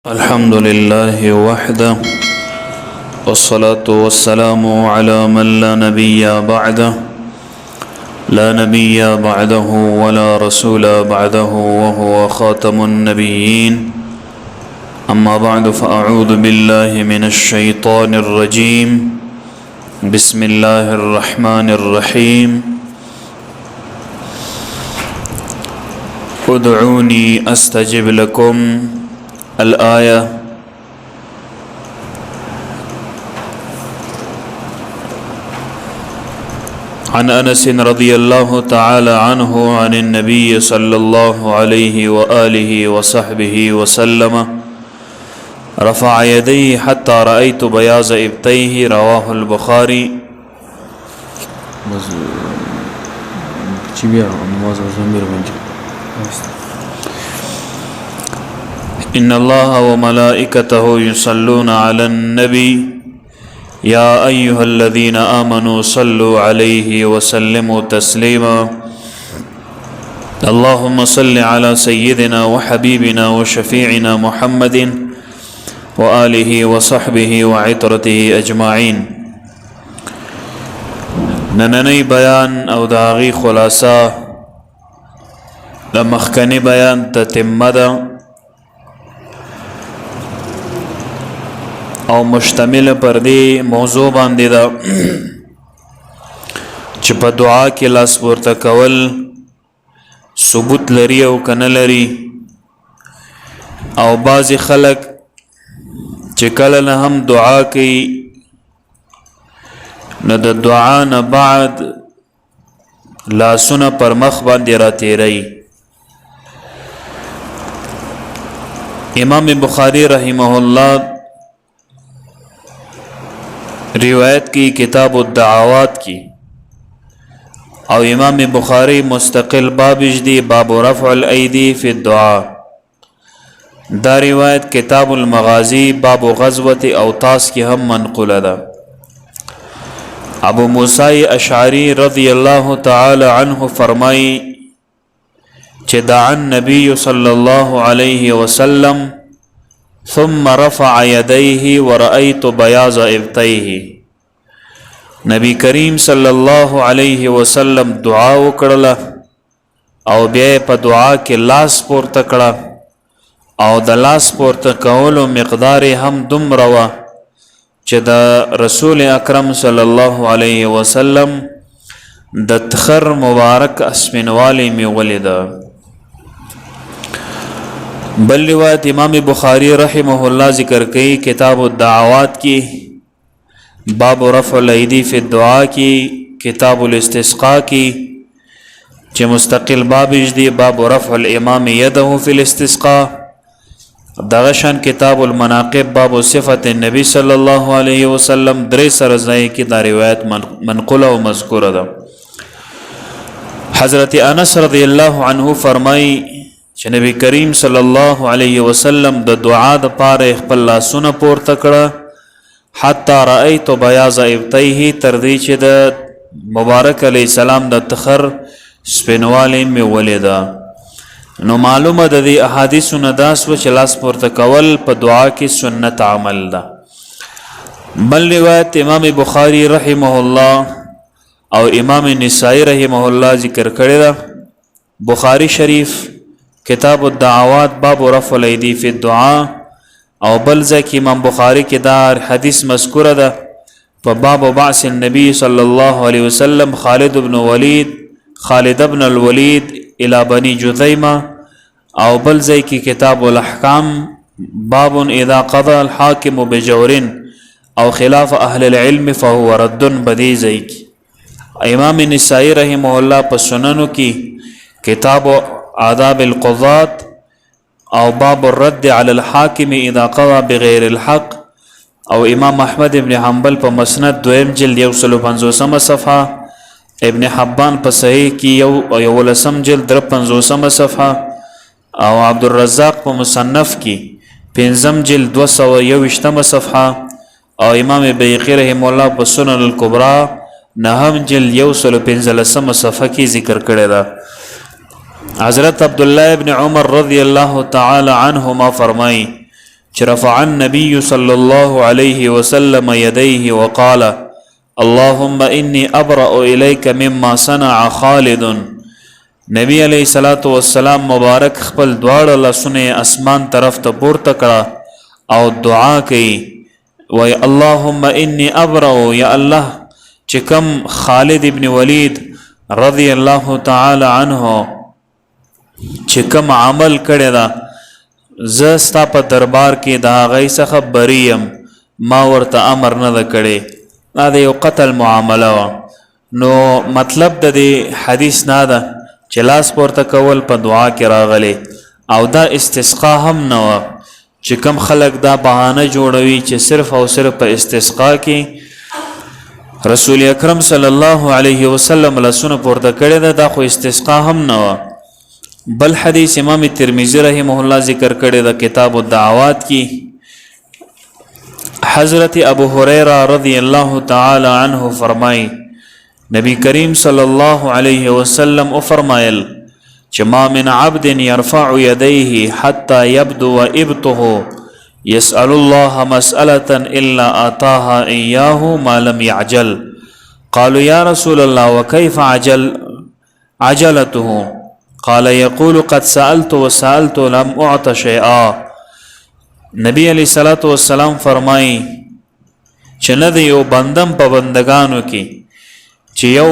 الحمد لله وحده والصلاة والسلام على من لا نبي بعده ولا رسول بعده وهو خاتم النبيين. أما بعد فأعوذ بالله من الشيطان الرجيم. بسم الله الرحمن الرحيم. ادعوني أستجب لكم الآية. عن أنس رضي الله تعالى عنه عن النبي صلى الله عليه وآله وصحبه وسلم رفع يديه حتى رأيت بياض إبطيه. رواه البخاري. إن الله وملائكته يصلون على النبي يا أيها الذين آمنوا صلوا عليه وسلموا تسليما. اللهم صل على سيدنا وحبيبنا وشفيعنا محمد وآله وصحبه وعطرته أجمعين. ننني بيان او داغي خلاصه لمخکنی بیان تتمه ده او مشتمل پر دی موضوع باندې ده چې په دعا کې لاس ورته کول ثبوت لري او کنه لري، او بعضی خلق چې کله نه هم دعا کوي نو د دعا نه بعد لاسونه پر مخ باندې را تیری. امام بخاری رحمه الله روایت کی کتاب الدعوات کی، او امام بخاری مستقل باب دی باب رفع الایدی فی الدعاء. دا روایت کتاب المغازی باب غزوة اوطاس کی هم منقول ده. ابو موسی اشعری رضی اللہ تعالی عنہ فرمائی چې دعا النبی صلی الله علیه وسلم ثم رفع يديه ورأيت بياض إبطيه. نبی کریم صلی الله علیه وسلم دعا وکړه او بیا په دعا کې لاس پورته کړه، او د لاس پورته کولو مقدار هم دومره وه چې د رسول اکرم صلی الله علیه وسلم د تخر مبارک اسمنوالی می ولیده. بل روایت امام بخاری رحمه الله ذکر کئی کتاب الدعوات کی باب رفع الایدی فی الدعاء کی، کتاب الاستسقاء کی چې مستقل باب دی باب رفع الامام یده فی الاستسقاء. دغشان کتاب المناقب باب صفت النبی صلی الله علیه وسلم. درې سرزای کی دا روایت منقوله و مذکوره ده. حضرت انس رضی الله عنه فرمای چې نبی کریم صلی الله علیه وسلم د دعا د پاره خپل لاسونه پورته کړه حتی رأیت بیاض ابطیه، تر دې چې د مبارک علیه السلام د تخر سپینوالی می ولیده. نو معلومه د دې احادیثو نه دا سوه چې لاس پورته کول په دعا کې سنت عمل ده. بل روایت امام بخاری رحمه الله او امام نسائی رحمه الله ذکر کړی ده. بخاری شریف کتاب الدعوات باب رفع الیدی فی الدعاء، او بل ځکه امام بخاری کې دا حدیث مذکوره ده په باب بعث النبی صلی الله علیه وسلم خالد بن الولید الى بنی جذیمه، او بل ځکه کتاب الاحکام باب اذا قضى الحاکم بجور او خلاف اهل العلم فهو رد. بدی ځکه امام نسائی رحمه الله په سننو کې کتاب آداب القضات او باب الرد على الحاکم اذا قضى بغیر الحق، او امام احمد ابن حنبل په مسند دویم جلد 150 صفحه، ابن حبان په صحیح کې یو لسم جلد 53 صفحه، او عبدالرزاق په مصنف کې 5 جلد 221 صفحه، او امام بیهقی رحم الله په سنن الکبرى 9 جلد 115 صفحه کې ذکر کړی ده. حضرت عبداللہ ابن عمر رضی اللہ تعالی عنہما فرمائی چې رفع النبي صلى الله عليه وسلم يديه وقال اللهم إني أبرأ إليك مما صنع خالد. نبی علیہ الصلوۃ والسلام مبارک خپل دواړه لاسونه اسمان طرف ته پورته کړه او دعا کوي وای اللهم إني أبرأ یا الله چې کوم خالد ابن ولید رضی الله تعالی عنه چې کوم عمل کړی دا زه ستا په دربار کې د هغې څخه بری یم، ما ورته امر نه ده کړی. دا د یو قتل معامله وه. نو مطلب د دې حدیث نه ده چې لاس پورته کول په دعا کې راغلی او دا استسقا هم نه وه چې کم خلک دا بهانه جوړوي چې صرف او صرف په استسقا کې رسول اکرم صلی الله علیه وسلم لاسونه پورته کړی ده، دا خو استسقا هم نه وه. بل حدیث امام ترمذی رحمه الله ذکر کړی ده کتاب الدعوات کې. حضرت ابو هریره رضی الله تعالی عنه فرمای نبی کریم صلی الله علیه وسلم او فرمایل چې ما من عبد يرفع يديه حتى يبدو ابطه يسأل الله مسألة إلا آتاها إياه ما لم يعجل. قالوا يا رسول الله وكيف عجلته؟ قال يقول قد سألت وسألت لم أعط شيئا. نبی علیہ الصلوۃ والسلام فرمای چې نه دی یو بندم په بندگانو کې چې یو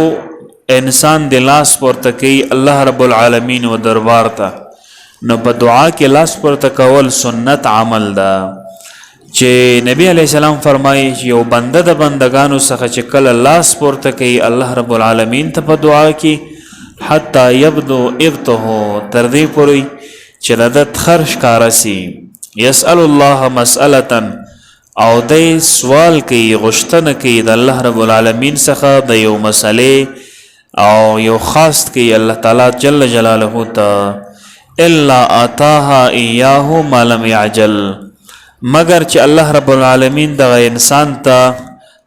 انسان د لاس پورته کوي الله رب العالمین و دربار ته، نو په دعا کې لاس پورته کول سنت عمل ده. چې نبی علیہ السلام فرمای چې یو بنده د بندگانو څخه چې کله لاس پورته کوي الله رب العالمین ته په دعا کې حتی یبدو ابطه تر دې پورې چې د خرش کارسی یسأل الله مسألة او دی سوال کوي غشتنه کوي د الله رب العالمین څخه د یو مسئلې او یو خاص کوي الله تعالی جل جلاله ته الا آتاها ایاه ما لم یعجل، مگر چې الله رب العالمین دغه انسان ته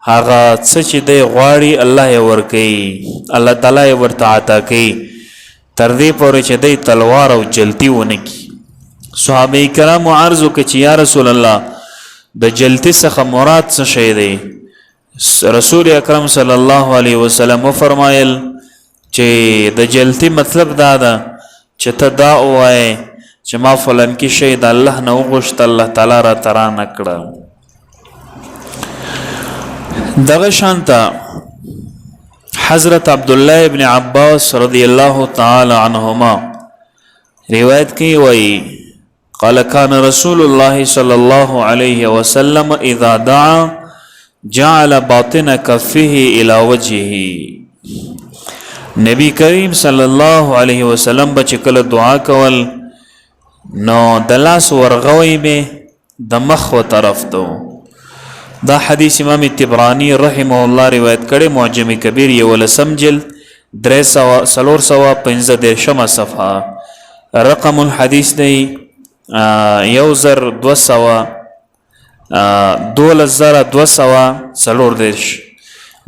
هغه څه چې دی غواړي الله یې ورکوي، الله تعالی یې ورته عطا کوي تر دې پورې چې دی تلوار او جلتی ونه کړي. صحابه کرام عرض وکړي چې یا رسول الله د جلتی څخه مراد څه شی دی؟ رسول اکرم صلی الله علیه وسلم فرمایل چې د جلتی مطلب دا ده چې ته دا ووایې چې ما فلان کې شی د الله نه وغوښت الله تعالی را ترا نه کړه. دغه شانته حضرت عبدالله ابن عباس رضی الله تعالی عنهما روایت کوي وایي قال كان رسول الله صلى الله عليه وسلم إذا دعا جعل باطن كفه إلى وجهه. نبی کریم صلی الله علیه وسلم به چې کله دعا کول نو د لاس ورغوی به د مخ و طرف ته. دا حدیث امام طبرانی رحمه الله روایت کړي، معجم کبیر یې ولسم جلد 315 صفحه. رقم الحدیث دی 12,240.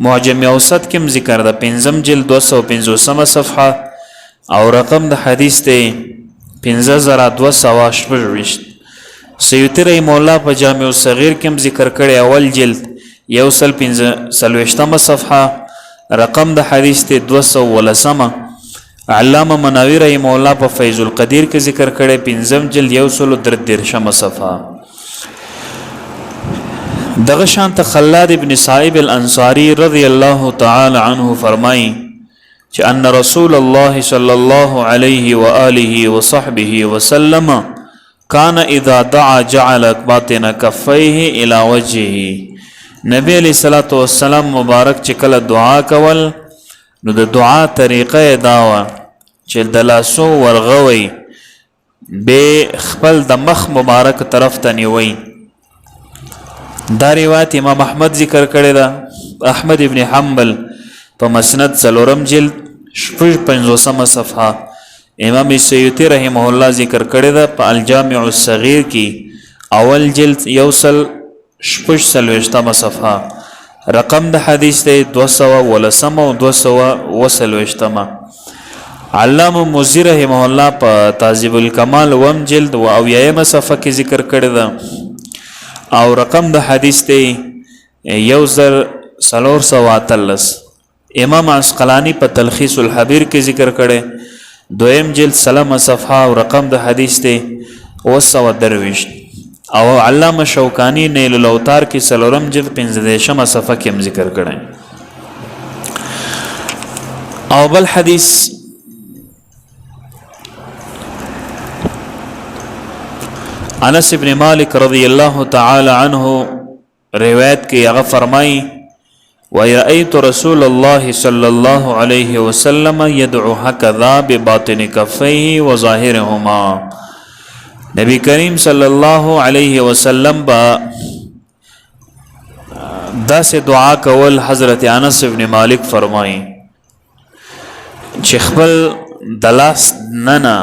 معجم اوسط کې ذکر ده 5 جلد 250 صفحه او رقم د حدیث دی 5226. سیوطی رحم الله په جامع الصغیر کې ذکر کړي اول جلد 145 صفحه رقم د حدیث دی 210. علامه مناوی رحم الله په فیض القدیر کې ذکر کړي 5 جلد 113 صفحه. دغه شانت خلاد ابن صائب الانصاری رضی الله تعالی عنه فرمایي چې ان رسول الله صلی الله علیه و آله وصحبه وسلم کان اذا دعا جعل باطن کفیه الى وجهه. نبی علیہ الصلوۃ والسلام مبارک چې کله دعا کول نو د دعا طریقه دا و چې د لاسو ورغوي به خپل د مخ مبارک طرف ته نیوي. دا روایت امام احمد ذکر کړی دا، احمد ابن حنبل په مسند 4 جلد 55 صفحه. امام سیوطی رحمه الله ذکر کړی دا په الجامع الصغیر کې اول جلد 146 صفحه. رقم د حدیث دی 210 او 220. علامه موزی رحمه الله په تهذیب الکمال وم جلد و اویایم صفحه کې ذکر کړی دا او رقم د حدیث ته 1413 امام عسقلانی په تلخیص الحبیر کې ذکر کړي دویم جلد سلام صفحه او رقم د حدیث ته 223 او علامه شوکانی نیل الاوتار کې سلورم جلد 15 صفحه کې ذکر کړي او بل حدیث انس ابن مالک رضی الله تعالی عنه روایت کې هغه فرمایي وَيَأَيْتُ رَسُولَ اللَّهِ صَلَّى اللَّهُ عَلَيْهِ وَسَلَّمَ يَدْعُ هَكَذَا بِبَاطِنِ كَفَّيْهِ وَظَاهِرِهُمَا نبی کریم صلی الله علیه وسلم با داسې دعا کول حضرت انس ابن مالک فرمایي چې خپل دلاس ننا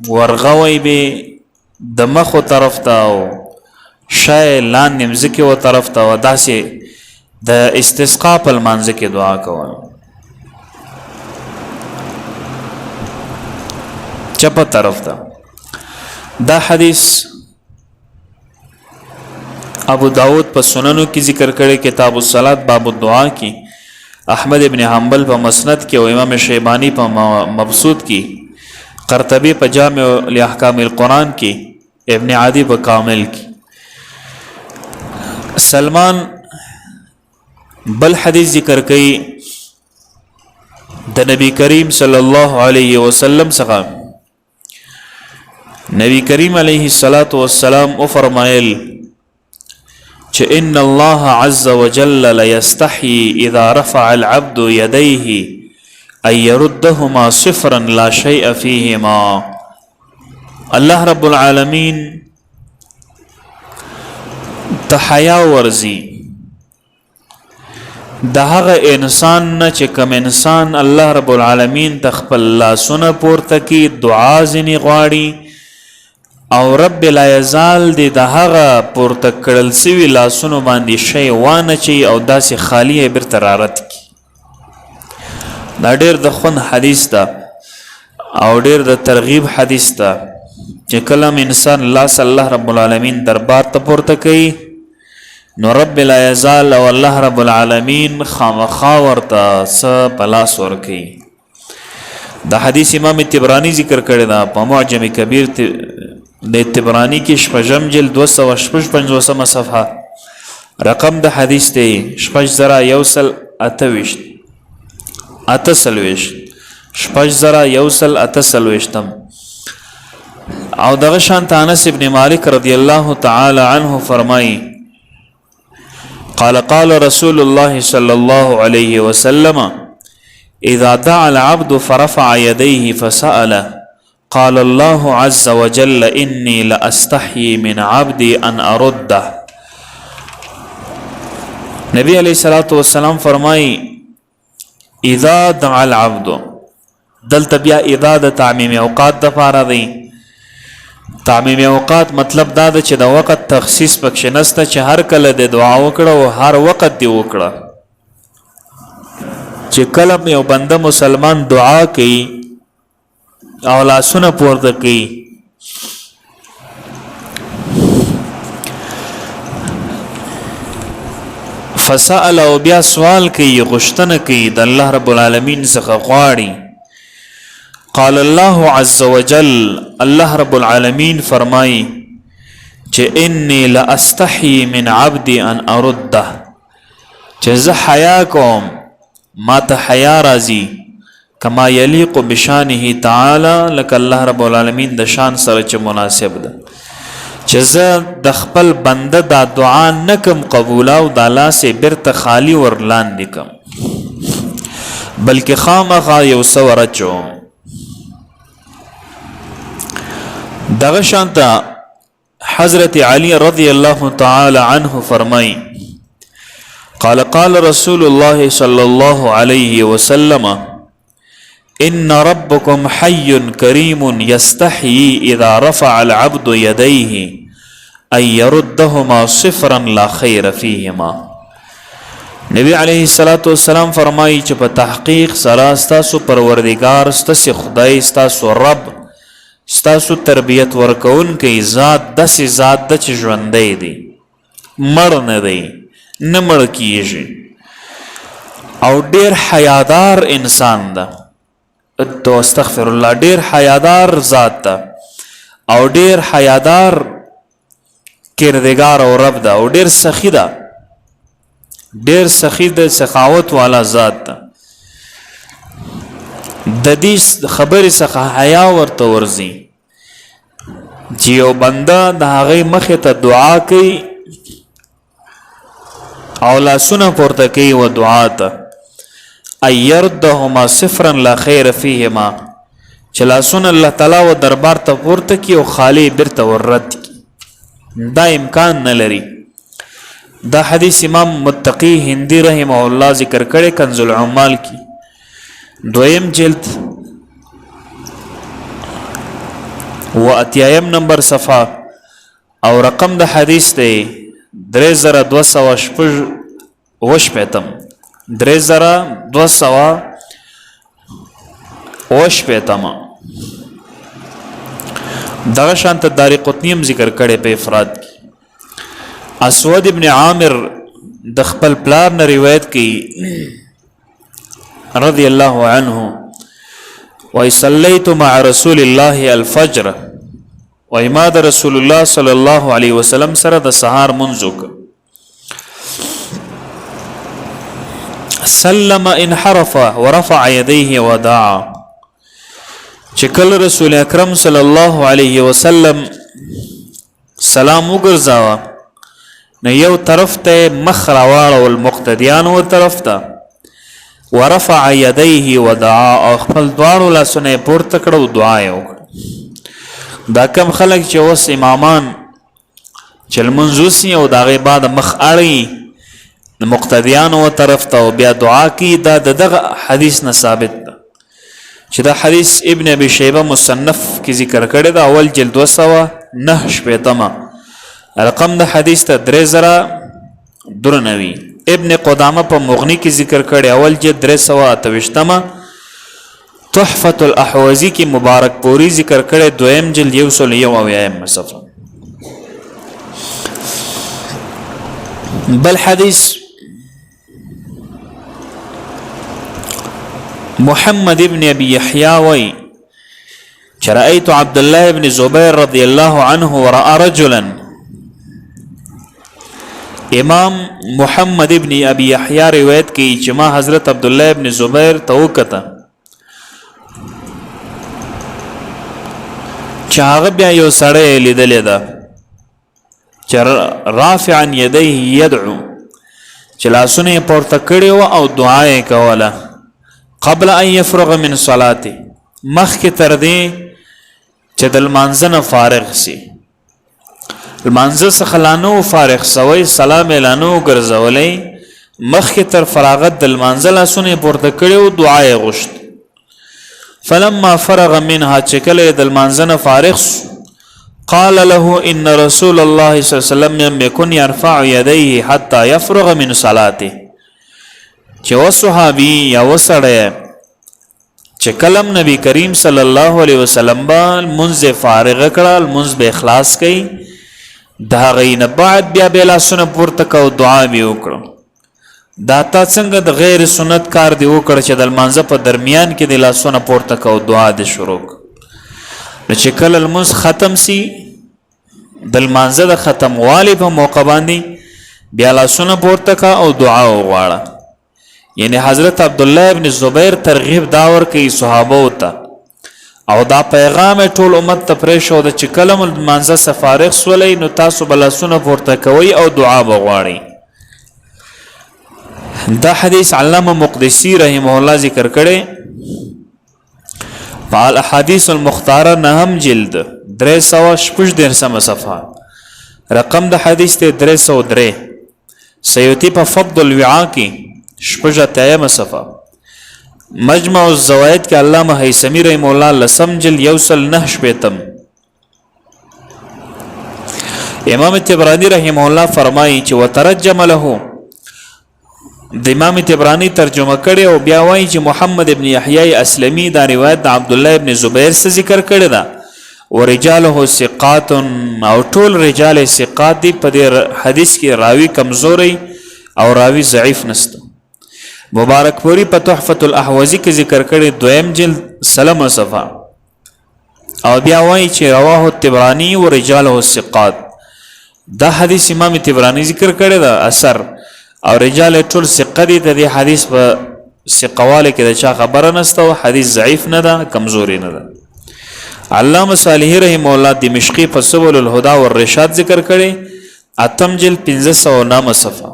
ورغوي به د مخو طرف ته او شای لاندې مځکې و طرف ته و داسې د استسقا په لمانځه کې دعا کول چپه طرف ته دا حدیث ابو داود په سننو کې ذکر کړي کتاب الصلاة باب الدعاء کې احمد ابن حنبل په مسند کې او امام شیبانی په مبسوط کې قرطبی په جامع الاحکام القرآن کې ابن عادی په کامل کې سلمان بل حدیث ذکر کړي د نبی کریم صلی الله علیه وسلم څخه نبی کریم علیه الصلاة والسلام او فرمایل چې ان الله عز وجل لا يستحي اذا رفع العبد يديه ان يردهما صفرا لا شيء فيهما الله رب العالمین تحیا ورزي د هغه انسان نه چې کوم انسان الله رب العالمین تخپل لاسونه پورته کی دعا ځنی غواړي او رب لا یزال د هغه پورته کړل سوي لاسونو باندې شی وانه چي او داسې خالی بر ترارت کی دا ډېر د خون حدیث ده او ډېر د ترغیب حدیث ده چې کلم انسان الله رب العالمین دربار ته پورته کوي نو رب لا یزال او الله رب العالمین خامخا ورته س پلاس ورکي دا حدیث امام طبرانی ذکر کړی دا په معجم کبیر د طبرانی کې شپږم جلد 255 صفحه رقم د حدیث ته 6128 او دغه شان انس ابن مالک رضی الله تعالی عنه فرمایي قال رسول الله صلى الله عليه وسلم اذا دعا العبد فرفع يديه فسأل قال الله عز وجل اني لاستحيي من عبدي ان ارده نبی علیہ الصلوۃ والسلام فرمای اذا دعا العبد دلته بیا اذا د تعمیم اوقات د فاره دی تعمیم اوقات مطلب دا ده چې د وخت تخصیص پکې نسته چې هر کله د دعا وکړه او هر وخت دی وکړه چې کله یو بنده مسلمان دعا کوي او لاسونه پورته کوي فسأل او بیا سوال کوي غشتنه کوي د الله رب العالمین څخه غواړي قال الله عز وجل الله رب العالمین فرمای چې انی لا استحی من عبدی ان ارده چې زه حیا کوم ما ته حیا راځي کما یلیق بشانه تعالی لك الله رب العالمین د شان سره چې مناسب ده چې زه د خپل بنده دا دعا نکم قبول او د الله سه برته خالی ورلان نکم بلکې خامخا یو سوره چوم دغه شانتا حضرت علی رضی الله تعالی عنه فرمای قال رسول الله صلی الله علیه وسلم ان ربكم حي كريم يستحيي اذا رفع العبد يديه ان يردهما صفرا لا خير فيهما نبی علیہ الصلوۃ والسلام فرمای چې په تحقیق سره ستاسو پروردگار ستاسو خدای ستاسو رب ستاسو تربیت ورکون کې ذات داسې ذات د ژوندې دی مړ نه دی نه مړ کیږي او ډیر حیادار انسان ده تو استغفر الله ډیر حیادار ذات ده او ډیر حیادار کردگار او رب ده او ډیر سخی ده ډیر سخی ده سخاوت والا ذات ده د دې خبرې څخه حیا ورته ورځي چې یو بنده د هغې مخې ته دعا کوي او لاسونه پورته کوي و دعا ته ان يردهما صفرا لا خیر فیهما چې لاسونه الله تعالی و دربار ته پورته کړي او خالی بیرته وررد کړي دا امکان نه لري دا حدیث امام متقی هندی رحمه الله ذکر کړي کنز العمال کی دویم جلد و اتیایم نمبر صفحه او رقم د حدیث دی 3280 دغه شانت داری قطنیم ذکر کړي په افراد کی اسود ابن عامر د خپل پلار نه روایت کړي رضی الله عنه وصليت مع رسول الله الفجر وإماد رسول الله صلى الله عليه وسلم سره د سهار منځوک سلم انحرف ورفع يديه ودعا چکل رسول اکرم صلی الله علیه وسلم سلام وګرځاوه نو یو طرف ته مخ راواړو المقتدیان و طرف ته ورفع يديه ودعا او خپل دواړو لاسونه پورته کړو دعا یې وکړه دا کم خلک چې اوس امامان چې لمونځ وسي او د هغې بعد مخ اړوي د مقتدیانو و طرف ته او بیا دعا کوي دا د دغه حدیث نه ثابت ده چې دا حدیث ابن ابي شیبه مصنف کې ذکر کړی دا اول جلد 209 رقم د حدیث ته 3093 ابن قدامه په مغنی کې ذکر کړی اول جلد 328 تحفة الاحوزی کې مبارک پوری ذکر کړی دویم جلد 101 صفحه بل حدیث محمد ابن ابي يحيى وي رأيت عبد الله بن زبير رضي الله عنه ورأى رجلا امام محمد ابن ابي يحيى روایت کی چې ما حضرت عبد الله ابن زبير توکته چاغه بیا یو سړی لیدلې ده چې رافعا يديه يدعو چې لاسونه پورته کړي او دعا یې کوله قبل ان يفرغ من صلاته مخک تر دې چې د لمانځه نه فارغ سي لمانځه څخه لانو فارغ سوی سلام اعلانو ګرځولې مخک تر فراغت د لمانځه لاسونه پورته کړي او دعا یې غوښت فلما فرغ منها چې کله د لمانځه نه فارغ قال له ان رسول الله صلى الله عليه وسلم يكن يرفع يديه حتى يفرغ من صلاته چې وصحابي یا وسړی چې کلم نبی کریم صلی الله علیه وسلم با منځ فارغ کړه منځ به اخلاص کړي دا غینه بعد بیا بلا سنت پورته کو دعا به وکړو دا تا څنګه د غیر سنت کار دی وکړ چې د لمانځه په درمیان کې د لاسونه پورته کو دعا د شروع نو چې کله المنځ ختم سي د لمانځه د ختم والی په موقع باندې بیا لاسونه پورته کا او دعا وغواړه یعنی حضرت عبد الله ابن زبیر ترغیب داور کوي صحابه ته او دا پیغام ټول امت ته پرې شو د چې کلم المنځه سفارغ سولې نو تاسو بلاسونه پورته کوي او دعا وغواړي دا حدیث علامه مقدسی رحمه الله ذکر کړي فعال احادیث المختاره نهم جلد 316 صفحه رقم د حدیث ته 303 سیوطی په فضل الوعاء کې شپږه تایمه صفحه مجمع الزوائد کې علامه هیثمی رحم الله لسم جل یوصل نه شپیتم امام طبرانی رحم الله فرمایي چې وترجم له د امام طبرانی ترجمه کړي او بیا وایي چې محمد ابن یحیی اسلمی دا روایت د عبد الله ابن زبیر څخه ذکر کړي دا ورجاله ثقات او ټول رجال ثقات دي. په دې حدیث کې راوی کمزوري او راوی ضعیف نسته. مبارک پوری په تحفة الاحوزی کې ذکر کړي 2 جلد سلم صفحه او بیا وایي چې رواه الطبراني ورجاله الثقات. دا حدیث امام طبرانی ذکر کړی دا اثر او رجال ټول ثقه دي. د دې حدیث په ثقواله کې د چا خبره نسته او حدیث ضعیف نه ده، کمزوري نه ده. علامه صالحی رحم الله دمشقی په سبل الهدى والرشاد ذکر کړي 8 جلد 1509 صفحه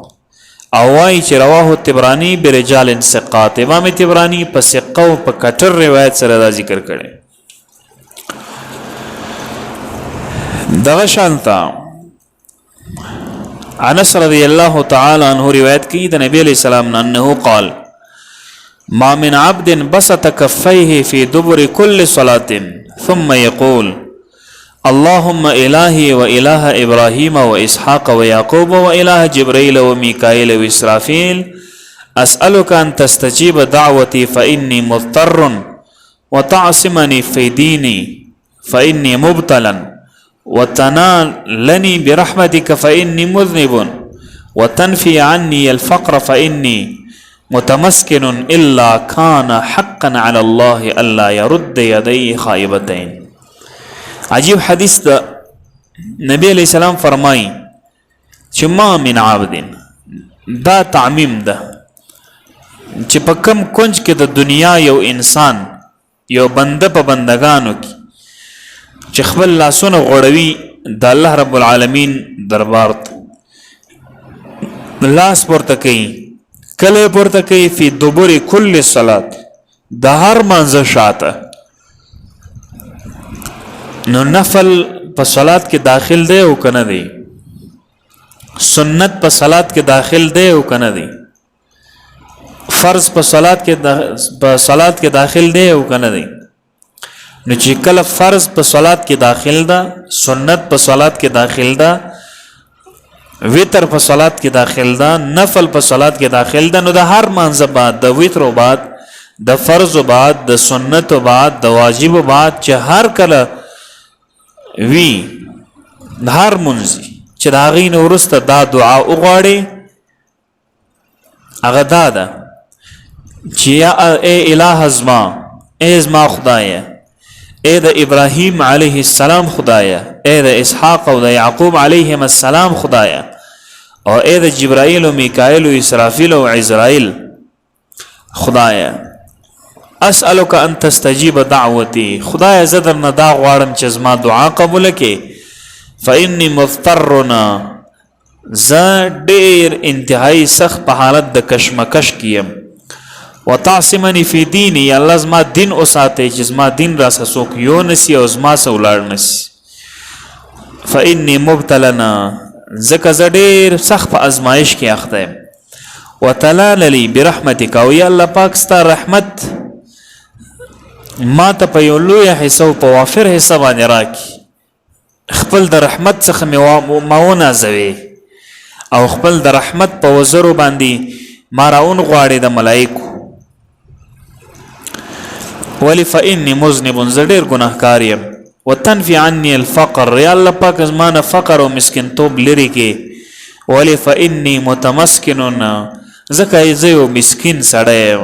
او وایي چې رواه الطبراني برجال ثقات. امام طبرانی په ثقه او په کټر روایت سره دا ذکر کړي. دغه شانتا انس رضی الله تعالی عنہ روایت کی د نبی علیہ السلام نے انه قال ما من عبد بسط كفيه في دبر كل صلاة ثم يقول اللهم إلهي وإله إبراهيم وإسحاق ويعقوب وإله جبريل وميكائيل وإسرافيل أسألك أن تستجيب دعوتي فإني مضطر وتعصمني في ديني فإني مبتلا وتنالني برحمتك فإني مذنب وتنفي عني الفقر فإني متمسكن إلا كان حقا على الله ألا يرد يدي خائبتين. عجیب حدیث دا نبی علیہ السلام فرمائی چې ما من عبد دا تعمیم ده چې په کم کنج کې د دنیا یو انسان یو بنده په بندگانو کې چې خپل لاسونه غوړوي د الله رب العالمین دربار ته لاس پورته کوي کله پورته کوي فی دبر کل صلات د هر منځ شاته نو نفل په صلات کې داخل دی او کنه دی سنت په صلات کې داخل دی او کنه دی فرض په صلات کې داخل دی او کنه دی نو چې کله فرض په صلات کې داخل ده سنت په صلات کې داخل ده وتر په صلات کې داخل ده نفل په صلات کې داخل ده نو د هر منځ بعد د وتر او بعد د فرض او بعد د سنت او بعد د واجب او بعد چې هر کله وی هر منځي چې دا غین ورسته دا دعا وغواړي هغه دا ده چې یا ای الہ ازما ای ازما خدایا ای د ابراهیم علیه السلام خدایا ای د اسحاق او د یعقوب علیهم السلام خدایا او ای د جبرائیل او میکائیل او اسرافیل او عزرائیل خدایا اسألک ان تستجیب دعوتی خدای زدر نه دا غواړم چې زما دعا قبول کړي فإني مضطرنا ز ډیر انتهایی سخت په حالت د کشمکش کیم وتعصمني فی دینی الله زما دین اوساته چې زما دین را سوک یو نسی او زما سولار نسی فإني مبتلنا زکه ز ډیر سخت په ازمایش کې اخته یم وتلاللی برحمتک او یا الله پاک ستا رحمت ما ته په یو لوی حصه او په وافر حصه باندې راکړي خپل د رحمت څخه ما ونازوي او خپل د رحمت په وزرو باندې ما راون غواړي د ملائکو ولی فإني مذنب زه ډېر ګناهکار یم وتنفي عني الفقر یا الله پاک زمانه فقر او مسکینتوب لري کې ولی فإني متمسکن ځکه زه یو مسکین سړی یم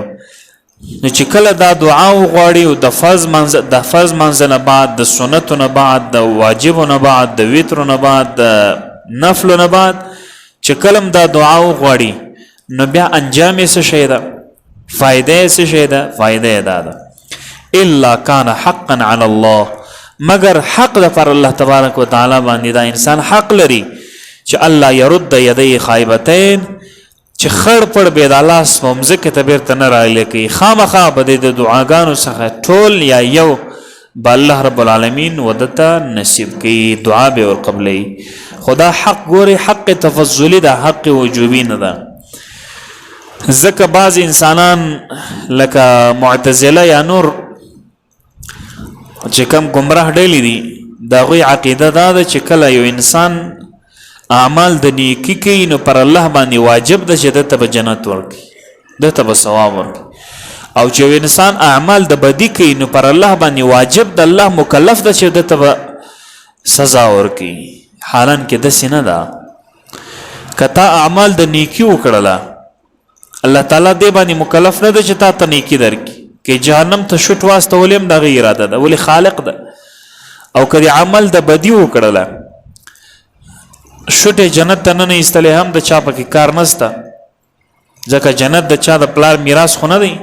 نو چې کله دا دعا وغواړي او د فرض منځ نه بعد د سنتو نه بعد د واجبو نه بعد د وترو نه بعد د نفلو نه بعد چې کلم دا دعا وغواړي نو بیا انجام یې څه شی ده فایده یې څه شی ده فایده یې دا ده الا کان حقا علی الله مگر حق ده پر الله تبارک وتعالی باندې دا انسان حق لري چې الله يرد يدي خائبتين چې خړ پړ بيد الله سومزه کې تبرته نه راغلي کوي خامخا بده د دعاګانو څخه ټول یا یو بالله رب العالمین ودته نصیب کوي دعا به ور قبلې خدا حق ګوري حق تفضلی ده حق وجوبی نه ده ځکه بعض انسانان لکه معتزله یا نور چې کوم گمراه ډېلی دي دا غوی عقیده ده چې کله یو انسان اعمال د نیکی کوي نو پر الله باندې واجب ده چې دته به جنت ورکړي دته به ثواب ورکړي او چې انسان اعمال د بدی کوي نو پر الله باندې واجب د الله مکلف ده چې دته به سزا ورکړي حالان کې د سینه ده کتا اعمال د نیکی وکړه الله تعالی دې باندې مکلف نه ده چې تا ته نیکی درکړي کې جهنم ته شټ واستولم د غیر اراده ده ولی خالق ده او کدی عمل د بدی وکړه شټه جنت ته نه ایستلې هم د چا پکې کار نسته ځکه جنت د چا د پلار میراث خو نه دی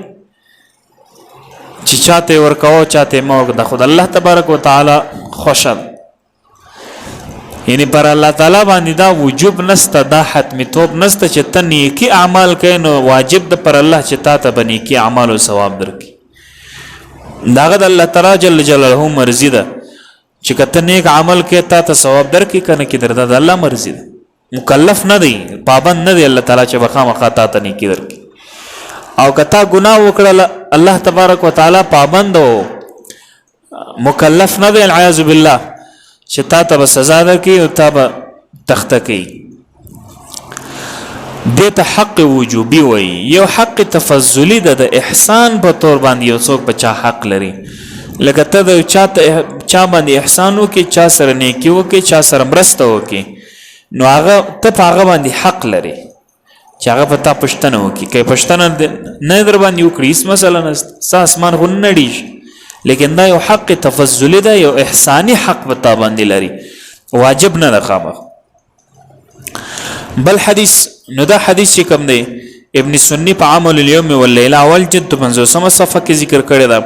چې چاته ورکاو چاته موږ د خدای الله تبارک وتعالى خوشل یعنی پر الله تعالی باندې دا وجوب نسته دا حتمی توب نسته چې ته نیکی اعمال کوي نو واجب د پر الله چې تا ته بنی کی اعمال او ثواب درکړي داغه د الله تعالی جل جلاله مرزي ده چې کته نیک عمل کوي تا ته ثواب درکړي کنه کې درته د الله مرزي ده مکلف نه دی پابند نه دی الله تعالی چې بخامخا تا ته نیکی درکړي او کتا ګناه وکړه الله تبارک وتعالى پابند او مکلف نه دی العیاذ بالله چې تا ته سزا درکړي او تا به تخته کوي دته حق وجوبي وي یو حق تفضلی ده د احسان په تور باندې یو څوک بچا حق لري لکه ته د چا باندې احسان وکي چا سره نیکی وکي چا سره مرسته وکي نو هغه ته په هغه باندې حق لري چې هغه په تا پښتنه وکي که پښتنه نه در باندې وکړي مثلا اسمان غو نړیږي لیکن دا یو حق تفضلی ده یو احسانی حق په تا باندې لري واجب نه ده خامخ بل حدیث نو دا حدیث چې کوم دی ابن سنی په عمل اليوم والليله اول جلد 50 صفحه کې ذکر کړی دا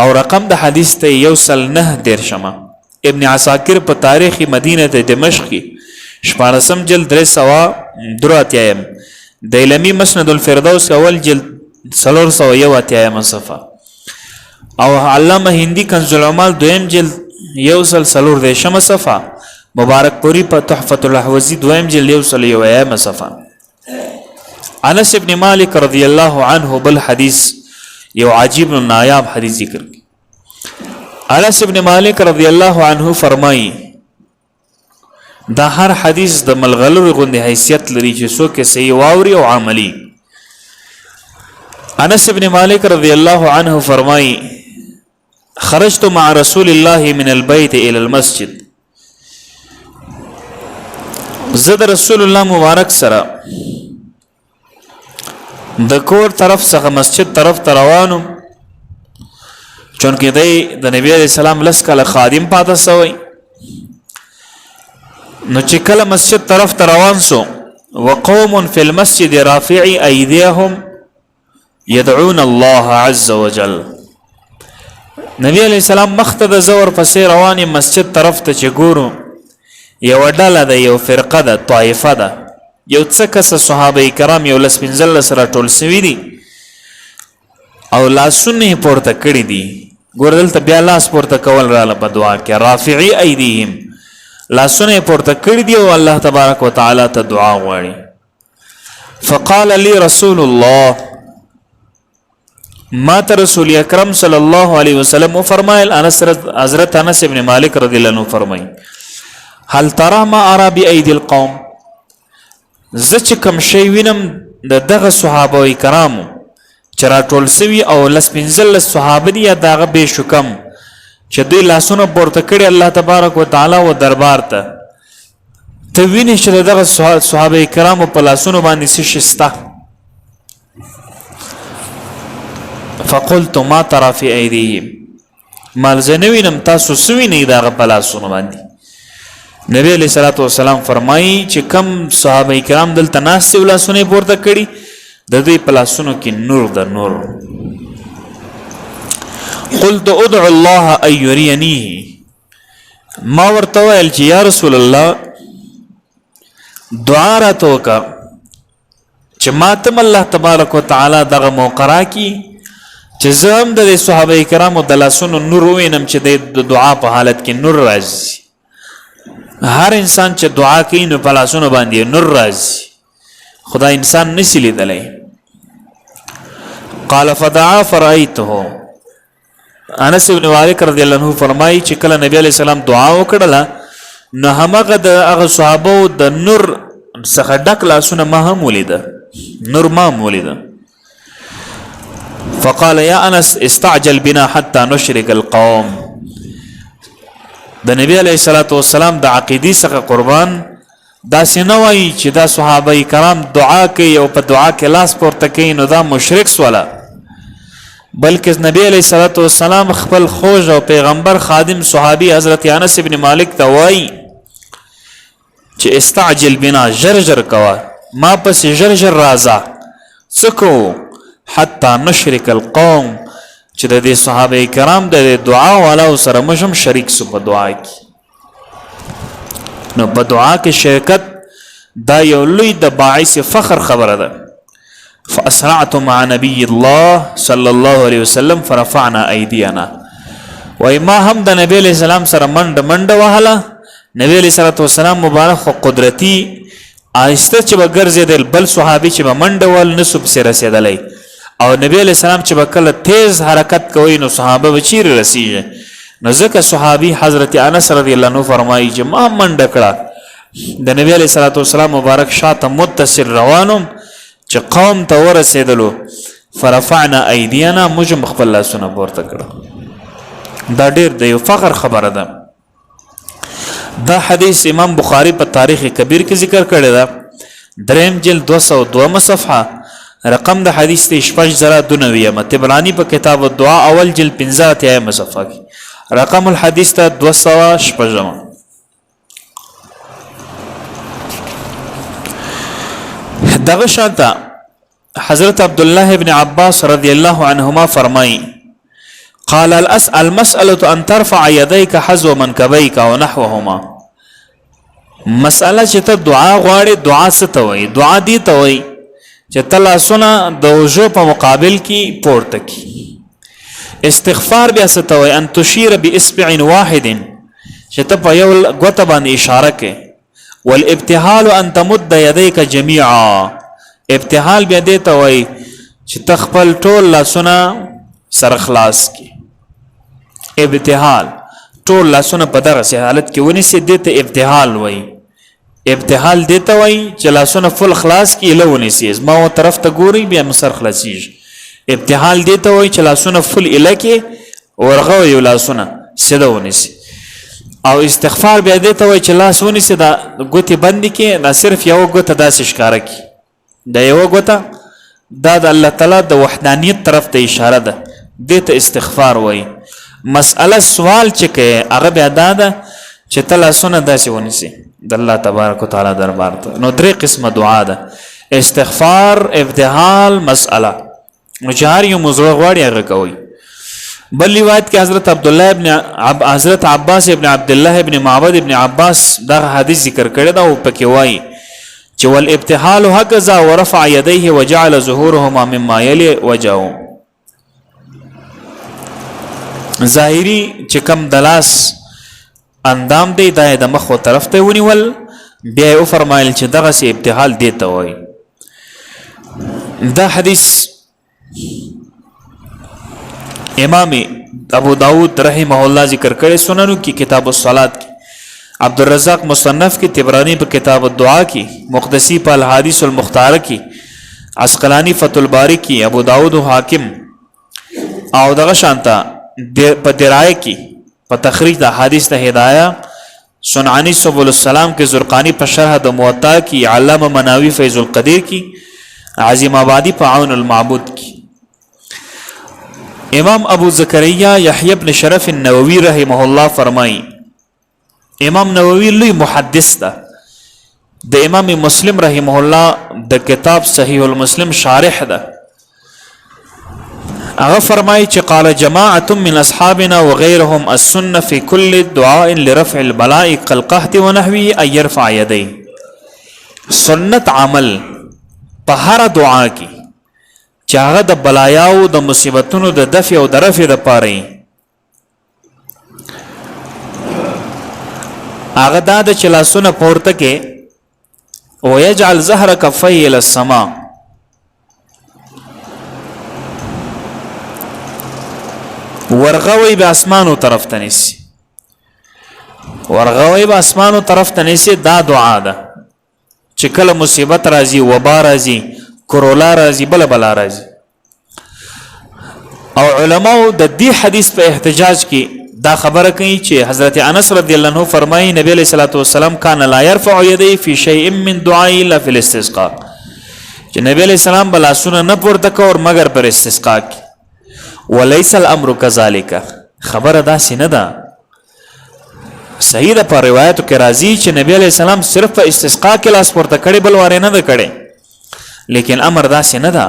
او رقم د حدیث ته یوصل نه دیر شمه ابن عساکر په تاریخ مدینه دمشق کې شپارسم جلد 303 دیلمی مسند الفردوس اول جلد 301 صفحه او علامه هندی کنز العمال دویم جلد یوصل 4 صفحه مبارک پوری په تحفۃ الاحوزی دویم جلد یوصل 1 صفحه انس ابن مالک رضی الله عنه بل حدیث یو عجیب و نایاب حدیث ذکر کی انس ابن مالک رضی الله عنه فرمایي دا هر حدیث د ملغلر غوندي حیثیت لري چې څوک صحیح واوري او عملی انس ابن مالک رضی الله عنه فرمایي خرجت مع رسول الله من البيت الى المسجد زد رسول الله مبارک سره د کور طرف څخه مسجد طرف ته روانم چونکه د نبی عليه السلام لس کله خادم پاته سوی نو چې کله مسجد طرف ته روان سو وقوم في المسجد رافعي ايديهم يدعون الله عز وجل نبی عليه السلام مخته د زور پسې رواني مسجد طرف ته چې ګورو یو ډله ده یو فرقه ده طائفه ده یو څه کس صحابه کرام یو لس پنځل سره ټول سوي دي او لاسونه پورته کړی دي ګور دلته بیا لاس پورته کول رااله په دعا کې رافعي ايديهم لاسونه پورته کړی دي او الله تبارک وتعالى ته دعا غواړي فقال لي رسول الله ما ته رسول اکرم صلی الله علیه وسلم فرمایل حضرت انس ابن مالک رضی الله عنه فرمایي هل ترى ما ارى بايدي القوم زچ کم شی وینم د دغه صحابه کرامو چر ټول سوي او لس پنځل صحابه دي دغه به شکم چې دوی لاسونه پورته کړي الله تبارک وتعالى و دربار ته ته وینې چې دغه صحابه کرامو په لاسونو باندې څه شسته فقلت ما ترى في ايديهم مال زنوینم تاسو سوي نه دغه په لاسونو باندې نبی علیہ الصلوۃ والسلام فرمایي چې کم صحابه کرام دلته ناس ولا سونه پورته کړي د دې پلاسونو کې نور د نور قلت ادعو الله ان يرينيه ما ورته ویل چې یا رسول الله دعا راته وکړه چې ماتم الله تبارک وتعالى دغه موقرا کی چې زم د صحابه کرامو د لاسونو نور وینم چې د دعا په حالت کې نور راځي هر انسان چې دعا کوي نو په لاسونو باندې نور راځي خدای انسان نشي لیدلی قال فدعا فرأيته انس بن مالک رضی الله عنه فرمایي چې کله نبی علی السلام دعا وکړه نو هغه د هغه صحابه د نور څخه ډک لاسونه ما هم ولیده نور ما هم ولیده فقال يا انس استعجل بنا حتى نشرك القوم. د نبی علیہ الصلوۃ والسلام د عقیدې څخه قربان دا سينوي چې دا صحابه کرام دعا کوي او په دعا کې لاس پورته کوي نو دا مشرک سواله، بلکې نبی علیہ الصلوۃ والسلام خپل خوږ او پیغمبر خادم صحابي حضرت انس ابن مالک ته وایي چې استعجل بنا جرجر کوا ما پس جرجر رازا سکو حتی نشرک القوم چې د دې صحابه کرام د دعا والا سره مشم شریک سو په دعا کې. نو په دعا کې شرکت دا یو لوی د باعث فخر خبره ده. فاسرعت مع نبي الله صلى الله عليه وسلم فرفعنا ايدينا. وای ما هم د نبی علیہ السلام سره منډ وهله. نبی علیہ الصلوۃ والسلام مبارک خو قدرتی آهسته چې وګرځیدل، بل صحابي چې منډ ول نسب سره رسیدلې، او نبی علیہ السلام چې وکړه تیز حرکت کوي نو صحابه وچیر رسیږي. نو ځکه صحابي حضرت انس رضی الله عنه فرمایي چې ما منډ کړه د نبی علیہ الصلوۃ والسلام مبارک شاته متصل روانم چې قوم ته ورسېدلو فرفعنا ايدينا موږ خپل لاسونه پورته کړه. دا ډېر د یو فخر خبره ده. دا حدیث امام بخاری په تاریخ کبیر کې ذکر کړی ده، دریم جلد 202 صفحه، رقم د حدیث ته 6092 طبرانی په کتاب الدعاء اول جلد 15 صفحه کې، رقم الحدیث ته 206. دغه شانته حضرت عبدالله ابن عباس رضی الله عنهما فرمایي قال المسألة ان ترفع يديك حذو منكبيك ونحوهما. مسأله چې ته دعا غواړې، دعا څه ته وایي؟ دعا دې ته وایي چې ته لاسونه د وجو په مقابل کې پورته کړي. استغفار بیا څه ته وایي؟ ان تشير باصبع واحد چې ته په یو ګوته باندې اشاره کوي. والابتهال ان تمد يديك جميعا. ابتهال بیا دې ته وایي چې ته خپل ټول لاسونه سره خلاص کی. ابتهال ټول لاسونه په دغه حالت کې ونیسي، دې ته ابتهال وایي. ابتهال دې ته وایي چې لاسونه فل خلاص کی له ونیسي، ما و طرف ته ګوري بیا مسر خلاصيږي. ابتهال دې ته وایي چې لاسونه فل الکه ورغه یو لاسونه سیده ونیسي. او استغفار بیا دې ته وایي چې لاس ونیسي دا ګوتې بند کې، دا صرف یو ګوته داسې ښکارا کی، دا یو ګوته دا د الله تعالی د وحدانیت طرف ته اشاره ده، دې ته استغفار وایي. مسأله سوال چې کې هغه بیا دا ده چې ته لاسونه داسې ونیسي د الله تبارک وتعالى دربار ته. نو درې قسمه دعا ده: استغفار، ابتهال، مسأله. نو چې هر یو موضوع غواړي هغه کوي. بل روایت کې حضرت عباس ابن عبد الله ابن معبد ابن عباس دا حدیث ذکر کړی دا او پکې وایي چې والابتهال هكذا ورفع يديه وجعل ظهورهما مما يلي وجهه. ظاهری چې کم دلاس اندام دی دا د مخ طرف ته ونیول، بیا یې فرمایل چې دغه سي ابتهال دی ته وایي. دا حدیث امام ابو داود رحمه الله ذکر کړي سننو کې کتاب الصلات کې، عبدالرزاق مصنف کې، طبرانی په کتاب الدعاء کې، مقدسی په الحدیث المختار کې، عسقلانی فتح الباری کې، ابو داود و حاکم او دغه شانتا په درایه کې په تخریج د احادیث ته هدايه، صنعانی سبل السلام کې، زرقانی په شرح د موطا کې، علامه مناوی فیض القدیر کې، عظیم آبادی په عون المعبود کې. امام ابو زکریا یحیی ابن شرف النووی رحمه الله فرمایي، امام نووی لوی محدث ده، د امام مسلم رحمه الله د کتاب صحیح المسلم شارح ده. هغه فرمایي چې قال جماعه من اصحابنا وغيرهم السنه في كل دعاء لرفع البلاء كالقحط ونحوه ان يرفع يديه. سنت عمل په هر دعا کې چې هغه د بلایاو د مصیبتونو د دفع او د رفع لپاره هغه دا د چلاسونه پورته کې ويجعل ظهر كفيه الى السماء، ورغوي به اسمانو طرف ته نيسي، ورغوي به اسمانو طرف ته نيسي. دا دعا ده چې کله مصیبت راځي، وبا راځي، کرولا راځي، بلا راځي، او علماء د دې حدیث په احتجاج کې دا خبره کوي چې حضرت انس رضی الله عنه فرمایي نبی علیہ الصلوۃ والسلام کان لا يرفع يديه في شيء من دعاء الا في الاستسقاء چې نبی علیہ السلام بلا سونه نه پورته کور مگر پر استسقاء کې وليس الامر كذلك خبره دا سینه ده صحیح ده په روایتو کې راځي چې نبی علیہ السلام صرف په استسقاء کې لاس پورته کړي بل واره نه ده کړي لیکن امر دا سینه ده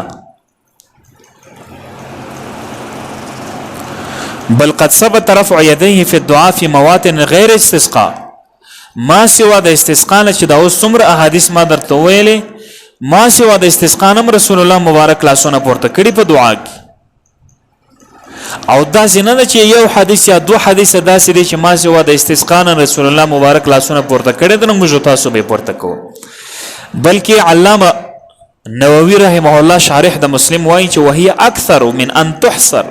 بل قد ثبت رفع يديه في الدعاء في مواطن غير استسقاء ما سوا د استسقاء چې دا اوس څومره احادیث ما درته ویلې ما سوا د استسقاء نم رسول الله مبارک لاسونه پورته کړي په دعا کې او دا څنګه ده چې یو حدیث یا دو حدیث داسې دي چې ما سوا د استسقاء رسول الله مبارک لاسونه پورته کړي د موږ تاسو به پورته کو بلکې علامه نووي رحمه الله شارح د مسلم وایي چې وهي اکثر من ان تحصر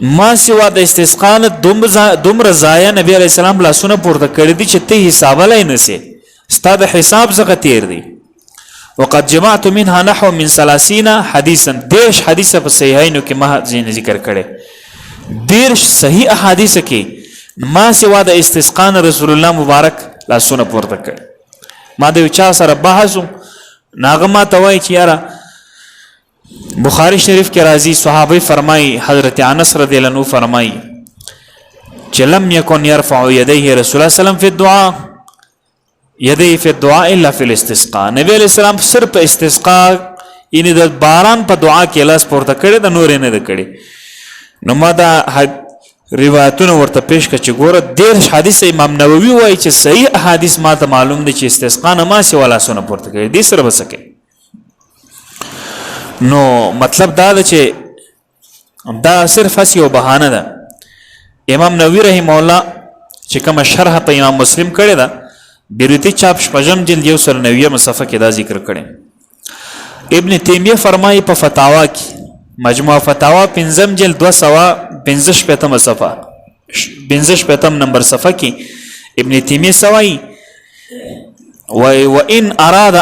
ما سوا د استسقاء دومره ضایع نبی علیہ السلام لاسونه پورته کړی دي چې ته حساب لای نه سي ستاد حساب زغه تیر دي وقد جمعت منها نحو من 30 حديثا دیش حدیث په صحیحینو کې ما ذکر کړي دیش صحیح احادیث کې ما سوا د استسقاء رسول الله مبارک لاسونه پورته کړي ما د چا سره بحث ناغما توای چې یاره بخاری شریف کې راځي صحابه فرمایي حضرت انس رضی الله عنه فرمایي چې لم يكن يرفع يديه رسول الله صلی الله علیه وسلم في الدعاء يديه في الدعاء الا في الاستسقاء نبی علیہ السلام صرف استسقاء یعنی د باران په دعا کې لاس پورته کړي د نور نه کړي نو ما دا روایتونه ورته پیش کړ چې ګوره ډېر حدیث امام نووي وایي چې صحیح احادیث ما ته معلوم دي چې استسقاء نه ما سي ولا سونه پورته کړي دې سره وسکه نو مطلب دا ده چې دا صرف اسی او بهانه ده امام نووي رحم الله چې کوم شرح په امام مسلم کړی دا بیروتی چاپ شپږم جلد 190 صفحه کې دا ذکر کړي ابن تیمیه فرمایي په فتاوا کې مجموعه فتاوا 5م جلد 215 صفحه 55 نمبر صفحه کې ابن تیمیه سوای وإن أراد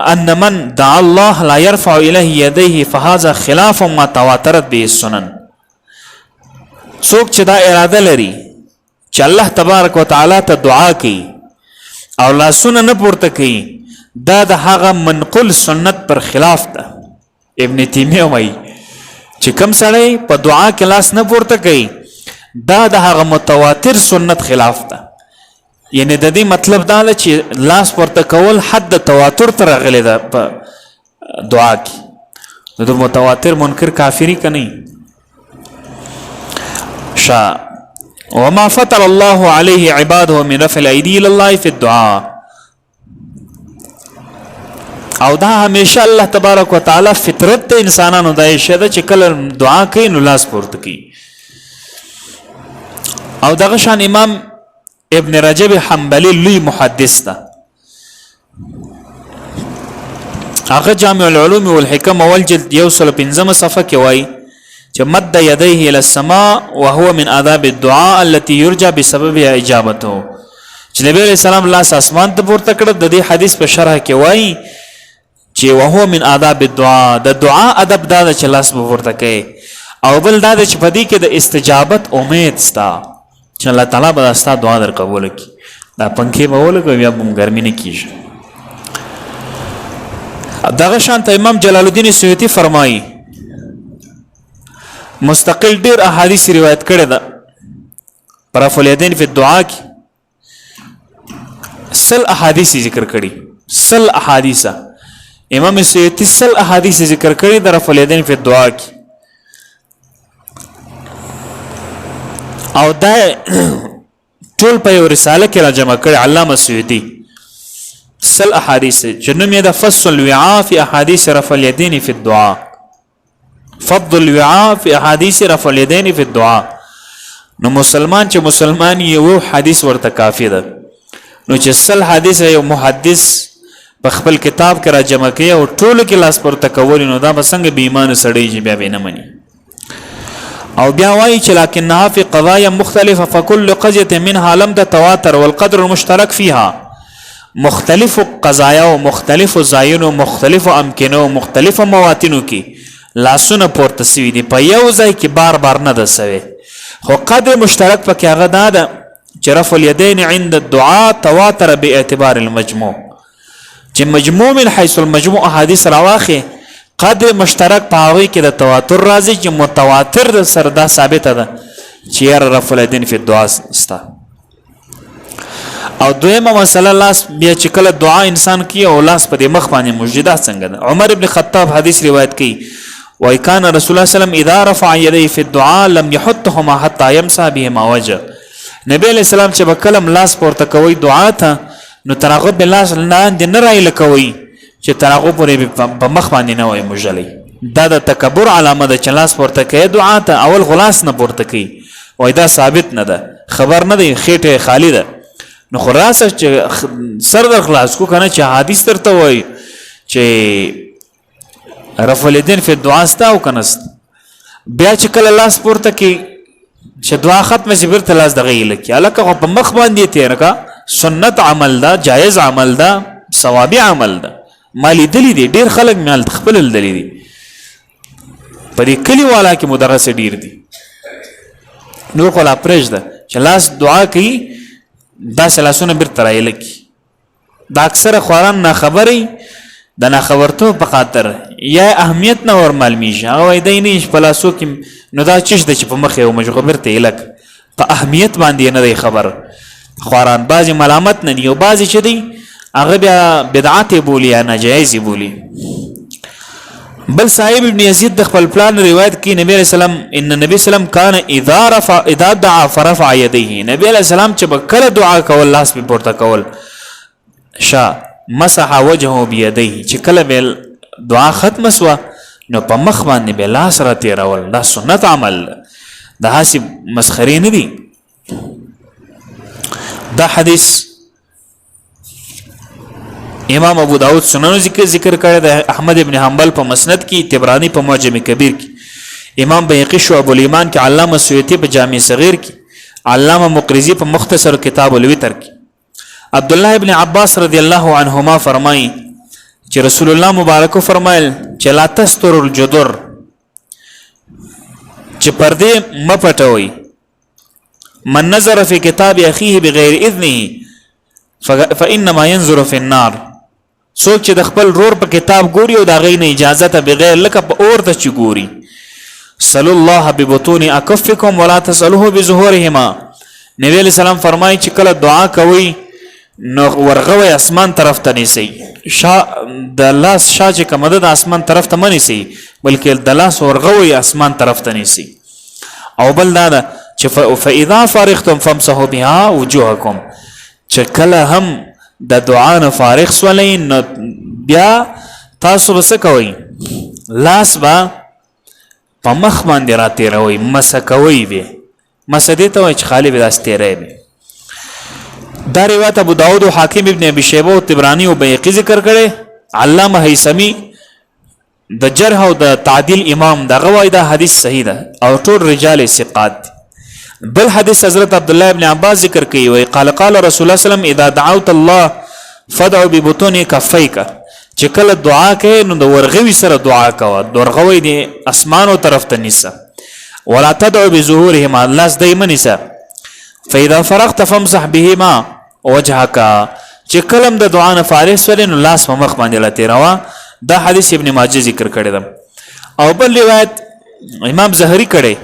أن من دعا الله لا يرفع إليه يديه فهذا خلاف ما تواترت به السنن څوک چې دا اراده لري چې الله تبارک وتعالى ته دعا کوي او لاسونه نه پورته کوي دا د هغه منقول سنت پر خلاف ده ابن تیمیه وایي چې کوم سړی په دعا کې لاس نه پورته کوي دا د هغه متواتر سنت خلاف ده یعنی د دې مطلب دا دی چې لاس ورته کول حد تواتر ته راغلی ده په دعا کې د متواتر منکر کافری کني شا وما فطر الله عليه عباده من رفع الايدي الى الله في الدعاء او دا همیشه الله تبارک وتعالى فطرت انسانانو دای شه چې کله دعا کوي نو لاس پورته کوي او دغه شان امام ابن رجب حنبلی لوی محدث ده هغه جامع العلوم والحکم اول جلد 115 صفحه کې وایي چې مد يديه الى السماء وهو من آداب الدعاء التي يرجى بسببها اجابته چې نبی علیہ السلام لاس اسمان ته پورته کړ د دې حدیث په شرح کې وایي چې وهو من آداب الدعاء د دعا ادب دا چې لاس پورته کوي او بل دا چې په دې کې د استجابت امید ستا چې الله تعالی به ستا دعا در قبول کړي دا پنکھې به ولګوي بیا به ګرمي نه کیږي دغه شانته امام جلال الدین سیوطی فرمایي مستقل ډیر احادیث روایت کړي ده پر رفع الیدین فی الدعاء کې سل احادیث ذکر کړي سل احادیث امام سیوطی سل احادیث ذکر کړي د رفع الیدین فی الدعاء کې او دا ټول په یو رساله کې را جمع کړي علامه سیوطی سل احادیث جنوم یې د فصل الوعاء فی احادیث رفع الیدین فی الدعاء فضل الوعاء فی احادیث رفع الیدین فی الدعاء نو مسلمان چې مسلمان یو حدیث ورته کافی ده نو چې سل حدیث یو محدث په خپل کتاب کې را جمع کړي او ټول کې لاس پر تکول نو دا بسنګ بې ایمان سړی چې بیا نه مني او بیا وایي چې لکنها فی قضایا مختلفه فكل قضيه منها لم تتواتر والقدر المشترك فيها مختلف قضایا او مختلف زاین او مختلف امکنه او مختلف مواطنو کې لاسونه پورته سوي دي په یو ځای کې بار بار نه ده سوي خو قدر مشترک پکې هغه دا ده چې رفع الیدین عند الدعاء تواتر باعتبار المجموع چې مجموع من حيث المجموع احادیث راواخي قدر مشترک په هغه کې د تواتر راځي چې متواتر سره دا ثابته ده چې رفع الیدین فی الدعاء استا او دویمه مسله لاس بیا چې کله دعا انسان کوي او لاس په مخ باندې مجددا څنګه ده عمر ابن خطاب حدیث روایت کوي وای کان رسول الله صلی الله علیه وسلم اذا رفع يديه في الدعاء لم يحطهما حتى يمسح بهما وجه نبی علیہ السلام چې بکلم لاس پورته کوي دعا ته نو ترغه به لاس لاندې نه راایله کوي چې ترغه پورې په مخ باندې نه وای مجلي دا د تکبر علامه ده چې لاس پورته کوي دعا ته اول غلاس نه پورته کوي وای دا ثابت نه ده خبر نه دی خېټه خالی ده نو خلاصه چې سر در خلاص کو کنه چې حدیث ترته وای چې رفع الیدین فی الدعاء استا او کنست بیا چې کله لاس پورته کی چې دعا ختمه شي بیرته لاس دغه لکی الکه په مخ باندې تیر کا سنت عمل دا جایز عمل دا ثوابي عمل دا مالی دلی دی ډیر خلک مال خپل دلی دی په دې کلی والا کې مدرس ډیر دی نو کولا پرېج ده چې لاس دعا کوي دا سلاسونه بیرته راایلکی دا اکثر خواران نه خبري د نه خبرتو په خاطر یا اهمیت نه ور معلومیږي هغه دای نه پلاسو کې نو دا چش د چې په مخ یو مجغبر ته الک په اهمیت باندې نه دی خبر خواران بعضی ملامت نه یو بعضی چې دی هغه بیا بدعت بولی یا ناجایز بولی بل صاحب ابن یزید د خپل پلان روایت کې نبی رسول الله ان نبی سلام کان اذا دعا فرفع يديه نبی علیہ السلام چې بکره دعا کول لاس په پورته کول شا مسح وجهه بيديه چې کله به دعا ختم سوا نو په مخ باندې به لاس را تیرول دا سنت عمل دا حسب مسخري نه دي دا حدیث امام ابو داود سنن ذکر کړی د احمد ابن حنبل په مسند کې طبرانی په معجم کبیر کې امام بیهقی شعب الایمان کې علامه سیوطی په جامع صغیر کې علامه مقرزی په مختصر کتاب الوتر کې عبد الله ابن عباس رضی الله عنهما فرمایي چې رسول الله مبارک فرمایل چې لا تستر الجدر چې پردې مپټوي من نظر في كتاب اخيه بغیر اذنه فانما ينظر في النار څوک چې د خپل رور په کتاب ګوري او دا غي نه اجازه ته بغیر لکه په اور ته چي ګوري صلی الله ببطون اكفكم ولا تسلوه بظهورهما نبی علیہ السلام فرمایي چې کله دعا کوي نو ورغوي اسمان طرف ته نيسي د لاس شاجه کومه د اسمان طرف ته مني سي بلکې د لاس ورغوي اسمان طرف ته نيسي او بل دا چې فاذا فرغتم فامسحوا بها وجوهكم چې کله هم د دعا نه فارغ سولین بیا تاسو بس کوي لاس با په مخ باندې راتیروي مسکوي به مسدې ته چې خالی به داستېره به دا روایت ابو داود او حاکم ابن ابي شيبه او طبراني او بيهقي ذکر کړي علامه هيثمي د جرح او د تعديل امام دا غوایدا حدیث صحیح ده او ټول رجال ثقات بل حدیث حضرت عبد الله ابن عباس ذکر کوي وی قال رسول الله صلی الله علیه وسلم اذا دعوت الله فدعوا ببطون كفيك چې کله دعا کوي نو د ورغوي سره دعا کوه د ورغوي دی اسمانو طرف ته نيسه ولا تدعوا بظهورهما الله دایمه نيسه فاذا فرغت فامسح بهما وجهك چې کلم د دعا نه فارغ سره نو لاس په مخ باندې لته روا دا حدیث ابن ماجه ذکر کړی ده او بل روایت امام زهري کړي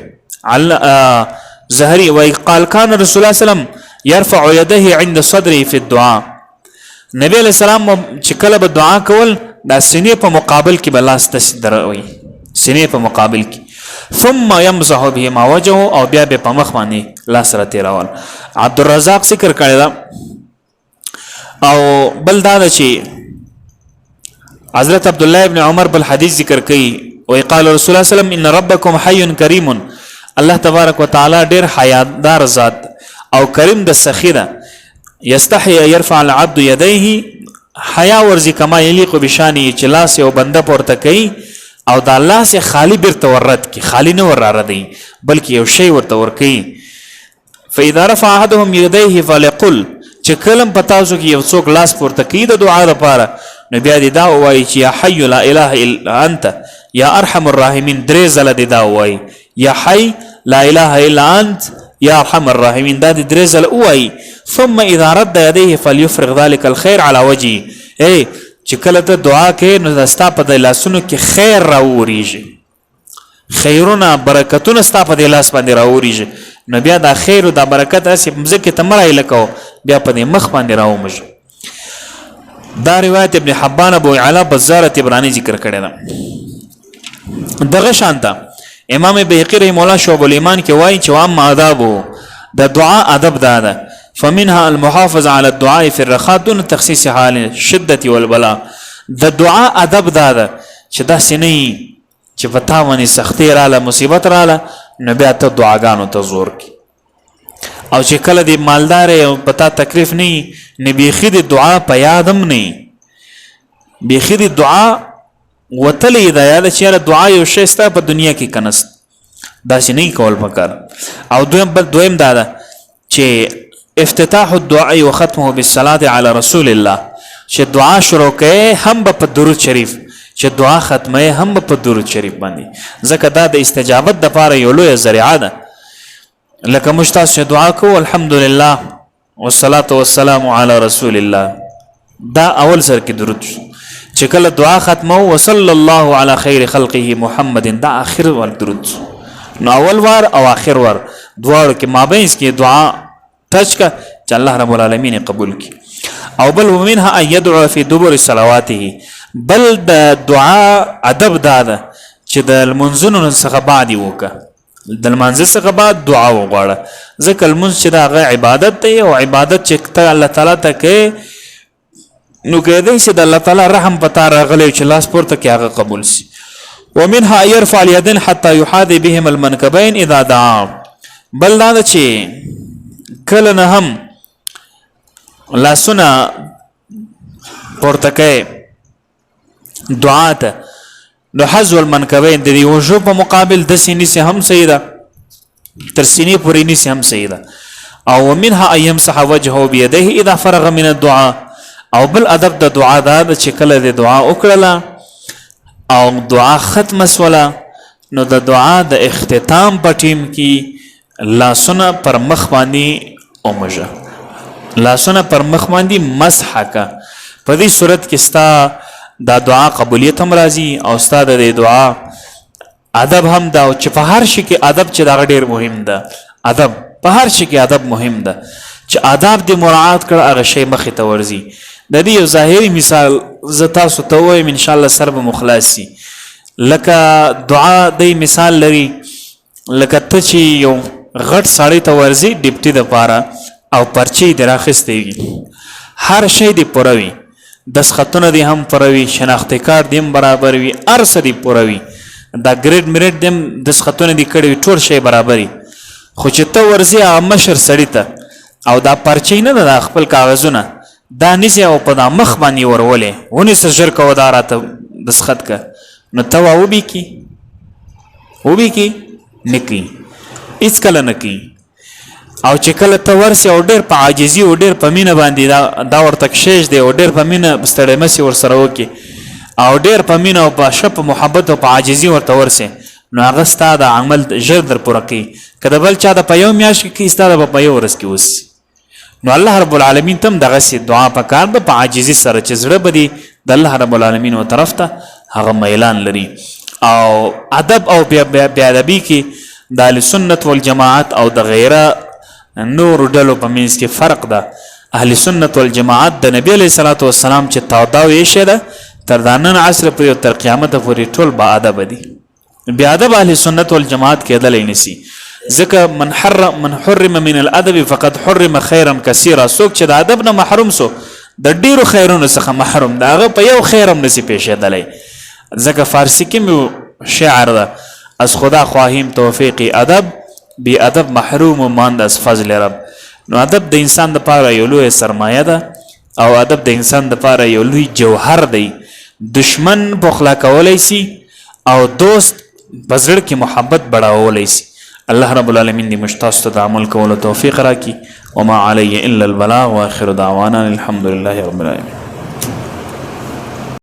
زهري وی قال كان رسول الله صلی الله علیه وسلم يرفع يده عند صدره في الدعاء نبی علیہ السلام چې کله به دعا کول دا سینې په مقابل کې بلاس تسدروي سینې په مقابل کې ثم يمسح بهما وجهه او بیا به په مخ باندې لاس را تیرول عبد الرزاق ذکر کړی دا او بل دا چې حضرت عبد الله ابن عمر بل حدیث ذکر کړي او قال رسول الله صلی الله علیه وسلم ان ربکم حی کریم الله تبارک وتعالى ډیر حیادار ذات او کریم د سخیره یستحی يرفع العبد يديه حیا ورزی کما یلیق بشانی چې لاس یو بنده پورته کوي او د الله سه خالی برته ورت کی خالی نه ور دی بلکې یو شی ورته ور کوي فاذا رفع احدهم يديه فليقل چې کلم پتاوسو کې یو څوک لاس پورته کوي د دعا لپاره نو بیا دې دا وایي چې یا حي لا اله الا انت یا ارحم الراحمین 3 ځله دې دا ووایي یا حی لا اله الا انت یا ارحم الراحمین دا دې 3 ځله ووایي ثم اذا رد يديه فليفرغ ذلك الخير على وجهه ای چې کله ته دعا کې نو ستا په د لاسونو کې خیر راوریږي خیرونه برکتونه ستا په د لاس باندې راوریږي نو بیا دا خیر او دا برکت اسی مزکه تمړای لکو بیا په دې مخ باندې راومږي دا روایت ابن حبان ابو علا بزار طبرانی ذکر کړی دا دغه شانته امام بهقی رحم الله شعب الایمان کې وایي چې وام آدابو د دعا ادب دا فمنها المحافظه على الدعاء في الرخاء دون تخصيص حال الشده والبلاء د دعا ادب دا چې دا سنې چې پتا باندې سختي رااله مصیبت رااله نو بیا ته دعاګانو ته زور کی او چې کله دی مالدار او پتا تکلیف نه بیخي د دعا په یادم نه بیخي د دعا وتلې دا یاد چې دعا یو شی ستا په دنیا کې کنست دا شي نه کول پکار او دویم دا چې افتتاح الدعاء وختمه بالصلاه على رسول الله چې دعا شروع کړي هم په درود شریف چې دعا ختمه هم په درود شریف باندې ځکه دا د استجابت د لپاره یو لوی ذریعہ ده لکه مشتاق دعا کو الحمدلله والصلاه والسلام على رسول الله دا اول سر کې درود چې کله دعا ختمه وصلی الله علی خیر خلقه محمد دا اخر ور درود نو اول وار او اخر ور دواړو کې مابینس کې دعا تچ کا چې الله رب العالمین قبول کی او بل ومنها ان يدعو في دبر صلواته بل د دعا ادب داده چې د المنزون څخه بعد وکه د المنزل څخه بعد دعا وغواړه ځکه المنز چې دا عبادت دی او عبادت چې ته الله تعالی ته کې نو کېدای شي د الله تعالی رحم پتا راغلی چې لاس پورته کې هغه قبول شي ومنها يرفع اليدين حتى يحاذي بهم المنكبين اذا دعا بل دا چې کله نه هم لاسونه پورته کوي دعا ته نو حذو المنکبین د دې وجو په مقابل د سینې سه هم سیدا تر سینې پورې ني سه هم سیدا او منها ايم صح وجهه بيديه اذا فرغ من الدعاء او بل ادب د دعا دا چې کله د دعا وکړه او دعا ختم سولا نو د دعا د اختتام په ټیم کې لاسونه پر مخ باندې اومجه لاسونه پر مخ باندې مسح کا په دې صورت کې ستا دا دعا قبولیت هم راځي او استاد د دعا ادب هم دا او چې په هر شي کې ادب چې دا ډېر مهم ده ادب په هر شي کې ادب مهم ده چې آداب دې مراعات کړه هغه شی مخې ته ورځي د دې یو ظاهري مثال ز تاسو ته وایم ان شاء الله سر به مخلص شي لکه دعا دې مثال لري لکه ته چې یو غټ ساړی ته ورځي ډیپټي د پاره او پرچی دراخستېږي هر شی دې پوروي دسخطونه دي هم پروي شناخت کار دي هم برابر وي ارس دي پوروي دا ګریډ میریټ دي دسخطونه دي کړي ټول شی برابري خو چې ته ورزي مشر سړی ته او دا پرچی نه د خپل کاغذونه دا نسی او په مخ باندې ورولې ونی سر کو دا راته دسخط ک نو ته وبي کی نکی اس کله نکی او چې کله ته ورسې او ډېر په عاجزي او ډېر په مینه باندې دا ورته کښېږ دی او ډېر په مینه ستړی مسې ورسره وکړي او ډېر په مینه او په شپ محبت او په عاجزي ورته ورسې نو هغه ستا د عمل ژر در پوره کوي که د بل چا د په یو میاشت کې کوي ستا د په یو ورځ کې اوسي نو الله رب العالمین ته هم دغسې دعا پکار ده په عاجزي سره چې زړه به دي د الله رب العالمین و طرف ته هغه میلان لري او ادب او بیادبي کې د اهل سنت والجماعت او د غیره نور ډلو په منځ کې فرق ده اهل سنت والجماعت د نبی علیه الصلاۃ والسلام چې تاوداو یې شه ده تر دانن عصر پورې تر قیامت پورې ټول با ادب دي بیا ادب اهل سنت والجماعت کې دلې نسی ځکه من حرم من الادب فقد حرم خيرا كثيرا څوک چې د ادب نه محروم سو د ډیرو خیرونو څخه محروم دا هغه په یو خیرم نسی پېښه دلې ځکه فارسی کې شعر ده از خدا خواهیم توفیق ادب بی ادب محروم و ماند از فضل رب نو ادب د انسان د پاره یو لوی سرمایه ده او ادب د انسان د پاره یو لوی جوهر دی دشمن بخلا کولای شي او دوست بزړه کې محبت بڑھاولای شي الله رب العالمین دې مشتاق ته عمل کولو توفیق راکړي وما علی الا البلاغ واخر دعوانا الحمد لله رب العالمین